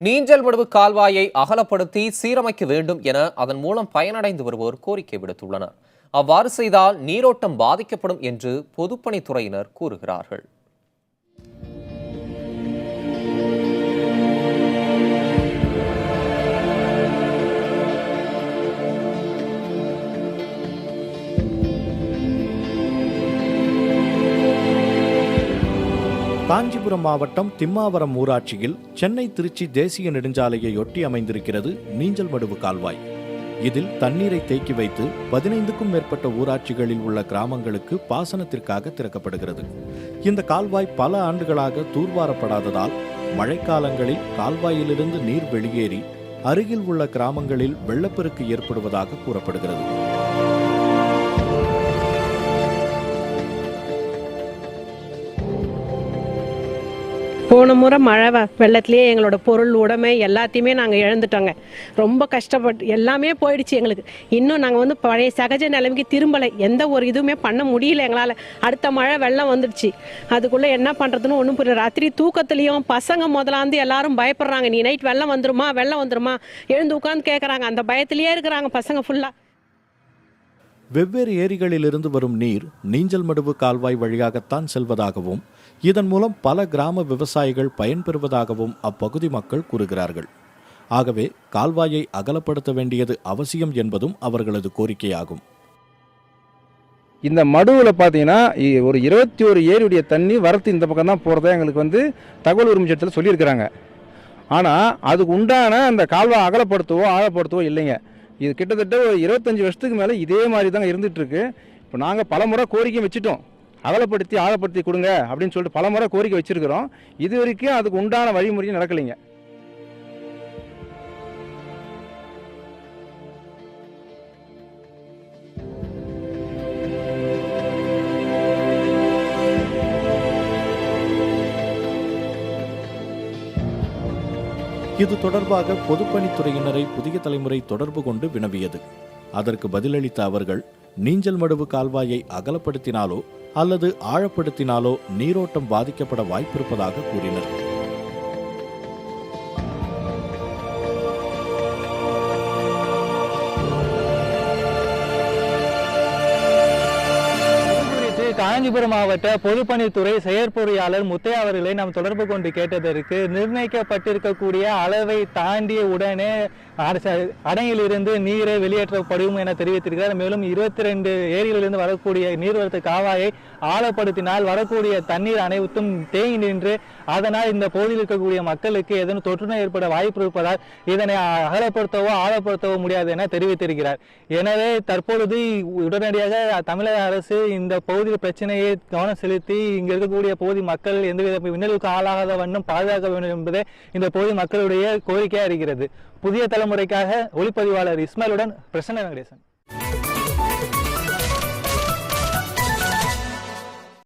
நீஞ்சல்மடுவு கால்வாயை அகலப்படுத்தி சீரமைக்க வேண்டும் என அதன் மூலம் பயனடைந்து வருவோர் கோரிக்கை விடுத்துள்ளனர். அவ்வாறு செய்தால் நீரோட்டம் பாதிக்கப்படும் என்று பொதுப்பணித்துறையினர் கூறுகிறார்கள். காஞ்சிபுரம் மாவட்டம் திம்மாவரம் ஊராட்சியில் சென்னை திருச்சி தேசிய நெடுஞ்சாலையை ஒட்டி அமைந்திருக்கிறது நீஞ்சல்மடுவு கால்வாய். இதில் தண்ணீரை தேக்கி வைத்து 15க்கும் மேற்பட்ட ஊராட்சிகளில் உள்ள கிராமங்களுக்கு பாசனத்திற்காக திறக்கப்படுகிறது. இந்த கால்வாய் பல ஆண்டுகளாக தூர்வாரப்படாததால் மழைக்காலங்களில் கால்வாயிலிருந்து நீர் வெளியேறி அருகில் உள்ள கிராமங்களில் வெள்ளப்பெருக்கு ஏற்படுவதாக கூறப்படுகிறது. போன முறை மழை வெள்ளத்துலேயே எங்களோட பொருள் உடைமை எல்லாத்தையுமே நாங்கள் இழந்துட்டோங்க. ரொம்ப கஷ்டப்பட்டு எல்லாமே போயிடுச்சு எங்களுக்கு. இன்னும் நாங்கள் பழைய சகஜ நிலைமைக்கு திரும்பலை. எந்த ஒரு இதுவுமே பண்ண முடியல எங்களால். அடுத்த மழை வெள்ளம் வந்துடுச்சு. அதுக்குள்ளே என்ன பண்ணுறதுன்னு ஒன்றும் புரியல. ராத்திரி தூக்கத்துலேயும் பசங்க முதலாந்து எல்லாரும் பயப்படுறாங்க. நீ நைட் வெள்ளம் வந்துருமா எழுந்து உட்காந்து கேட்குறாங்க. அந்த பயத்திலேயே இருக்கிறாங்க பசங்க ஃபுல்லாக. வெவ்வேறு ஏரிகளிலிருந்து வரும் நீர் நீஞ்சல்மடுவு கால்வாய் வழியாகத்தான் செல்வதாகவும் இதன் மூலம் பல கிராம விவசாயிகள் பயன்பெறுவதாகவும் அப்பகுதி மக்கள் கூறுகிறார்கள். ஆகவே கால்வாயை அகலப்படுத்த வேண்டியது அவசியம் என்பதும் அவர்களது கோரிக்கையாகும். இந்த மடுவில் பார்த்தீங்கன்னா ஒரு 21 ஏரியுடைய தண்ணி வரத்து இந்த பக்கம் தான் போகிறதா எங்களுக்கு தகவல் உரிமை சட்டத்தில் சொல்லியிருக்கிறாங்க. ஆனால் அதுக்கு உண்டான அந்த கால்வாய் அகலப்படுத்தவோ ஆழப்படுத்தவோ இல்லைங்க. இது கிட்டத்தட்ட ஒரு 25 வருஷத்துக்கு மேலே இதே மாதிரி தாங்க இருந்துகிட்ருக்கு. இப்போ நாங்கள் பல முறை கோரிக்கை வச்சுட்டோம், அகலப்படுத்தி ஆழப்படுத்தி கொடுங்க அப்படின்னு சொல்லிட்டு பல முறை கோரிக்கை வச்சுருக்கிறோம். இது வரைக்கும் அதுக்கு உண்டான வழிமுறையும் நடக்கலைங்க. இது தொடர்பாக பொதுப்பணித்துறையினரை புதிய தலைமுறை தொடர்பு கொண்டு வினவியது. அதற்கு பதிலளித்த அவர்கள் நீஞ்சல்மடுவு கால்வாயை அகலப்படுத்தினாலோ அல்லது ஆழப்படுத்தினாலோ நீரோட்டம் பாதிக்கப்பட வாய்ப்பிருப்பதாக கூறினர். காஞ்சிபுரம் மாவட்ட பொதுப்பணித்துறை செயற்பொறியாளர் முத்தையா அவர்களை நாம் தொடர்பு கொண்டு கேட்டதற்கு நிர்ணயிக்கப்பட்டிருக்கக்கூடிய அளவை தாண்டிய உடனே அணையிலிருந்து நீரை வெளியேற்றப்படும் என தெரிவித்திருக்கிறார். மேலும் 22 ஏரியிலிருந்து வரக்கூடிய நீர்வரத்து கால்வாயை ஆழப்படுத்தினால் வரக்கூடிய தண்ணீர் அனைத்தும் தேங்கி நின்று அதனால் இந்த பகுதியில் இருக்கக்கூடிய மக்களுக்கு ஏதேனும் தொற்றுநோய் ஏற்பட வாய்ப்பு இருப்பதால் இதனை அகலப்படுத்தவோ ஆழப்படுத்தவோ முடியாது என தெரிவித்திருக்கிறார். எனவே தற்பொழுது உடனடியாக தமிழக அரசு இந்த பகுதியில் பிரச்சனையை கவனம் செலுத்தி இங்க இருக்கக்கூடிய பகுதி மக்கள் எந்தவித இன்னலுக்கு ஆளாகாத வண்ணம் பாதுகாக்க வேண்டும் என்பதே இந்த பகுதி மக்களுடைய கோரிக்கையா இருக்கிறது. புதிய தலைமுறைக்காக ஒளிப்பதிவாளர் இஸ்மாயிலுடன் பிரசன்ன வெங்கடேசன்.